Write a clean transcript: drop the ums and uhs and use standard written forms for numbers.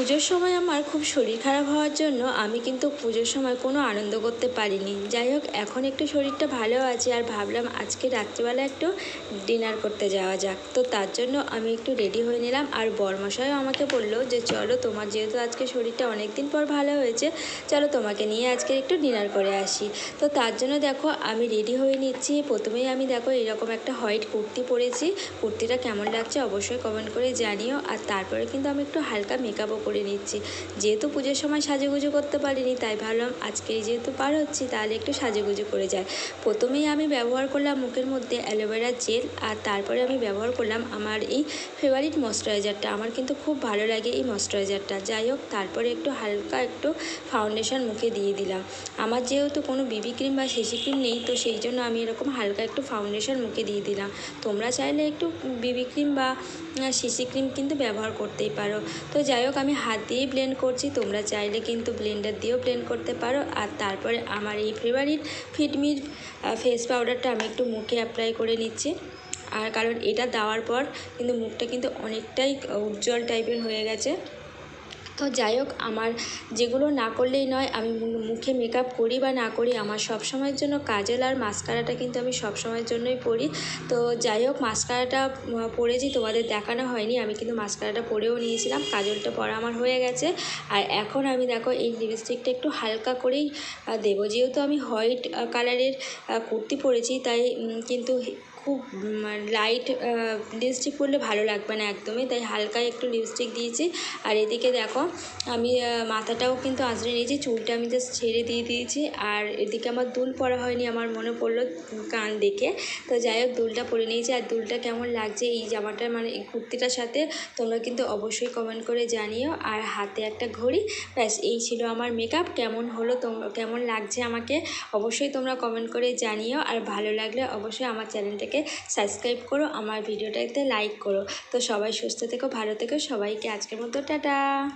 পুজোর সময় আমার খুব শরীর খারাপ হওয়ার জন্য আমি কিন্তু পুজোর সময় কোনো আনন্দ করতে পারিনি। যাই হোক, এখন একটু শরীরটা ভালো আছে আর ভাবলাম আজকে রাত্রিবেলা একটু ডিনার করতে যাওয়া যাক। তো তার জন্য আমি একটু রেডি হয়ে নিলাম। আর বরমশাইও আমাকে বললো যে চলো, তোমার যেহেতু আজকে শরীরটা অনেক দিন পর ভালো হয়েছে, চলো তোমাকে নিয়ে আজকে একটু ডিনার করে আসি। তো তার জন্য দেখো আমি রেডি হয়ে নিচ্ছি। প্রথমেই আমি দেখো এরকম একটা হোয়াইট কুর্তি পরেছি। কুর্তিটা কেমন লাগছে অবশ্যই কমেন্ট করে জানিও। আর তারপরে কিন্তু আমি একটু হালকা মেকআপও করে নিচ্ছি। যেহেতু পুজোর সময় সাজুগুজু করতে পারিনি, তাই ভাবলাম আজকে যেহেতু পার হচ্ছি তাহলে একটু সাজুগুজু করে যাই। প্রথমেই আমি ব্যবহার করলাম মুখের মধ্যে অ্যালোভেরা জেল, আর তারপরে আমি ব্যবহার করলাম আমার এই ফেভারিট ময়েশ্চারাইজারটা। আমার কিন্তু খুব ভালো লাগে এই ময়েশ্চারাইজারটা। যাই হোক, তারপরে একটু হালকা একটু ফাউন্ডেশন মুখে দিয়ে দিলাম। আমার যেহেতু কোনো বিবি ক্রিম বা সিসি ক্রিম নেই, তো সেই জন্য আমি এরকম হালকা একটু ফাউন্ডেশন মুখে দিয়ে দিলাম। তোমরা চাইলে একটু বিবি ক্রিম বা সিসি ক্রিম কিন্তু ব্যবহার করতেই পারো। তো যাই হোক, আমি হাত দিয়েই ব্লেন্ড করছি, তোমরা চাইলে কিন্তু ব্লেন্ডার দিয়েও ব্লেন্ড করতে পারো। আর তারপরে আমার এই ফেভারিট ফিটমির ফেস পাউডারটা আমি একটু মুখে অ্যাপ্লাই করে নিচ্ছি। আর কারণ এটা দেওয়ার পর কিন্তু মুখটা কিন্তু অনেকটাই উজ্জ্বল টাইপের হয়ে গেছে। তো যাই হোক, আমার যেগুলো না করলেই নয়, আমি মুখে মেকআপ করি বা না করি, আমার সব সময়ের জন্য কাজল আর মাস্কারাটা কিন্তু আমি সব সময়ের জন্যই পরি। তো যাই হোক, মাস্কারাটা পরেছি, তোমাদের দেখানো হয়নি, আমি কিন্তু মাস্কারাটা পরেও নিয়েছিলাম। কাজলটা পরা আমার হয়ে গেছে। আর এখন আমি দেখো এই লিপস্টিকটা একটু হালকা করেই দেবো। যেহেতু আমি হোয়াইট কালারের কুর্তি পরেছি, তাই কিন্তু খুব লাইট লিপস্টিক পরলে ভালো লাগবে না একদমই, তাই হালকা একটু লিপস্টিক দিয়েছি। আর এদিকে দেখো আমি মাথাটাও কিন্তু আঁচড়ে নিয়েছি, চুলটা আমি জাস্ট ছেড়ে দিয়ে দিয়েছি। আর এদিকে আমার দুল পরা হয়নি, আমার মনে পড়লো কান দেখে। তো যাই হোক, দুলটা পরে নিয়েছি। আর দুলটা কেমন লাগছে এই জামাটা, মানে এই কুর্তিটার সাথে, তোমরা কিন্তু অবশ্যই কমেন্ট করে জানিও। আর হাতে একটা ঘড়ি, ব্যাস এই ছিল আমার মেকআপ। কেমন হলো, কেমন লাগছে আমাকে অবশ্যই তোমরা কমেন্ট করে জানিও। আর ভালো লাগলে অবশ্যই আমার চ্যানেলটাকে সাবস্ক্রাইব করো, আমার ভিডিওটাতে লাইক করো। তো সবাই সুস্থ থেকো, ভালো থেকো, সবাইকে আজকের মতো টাটা।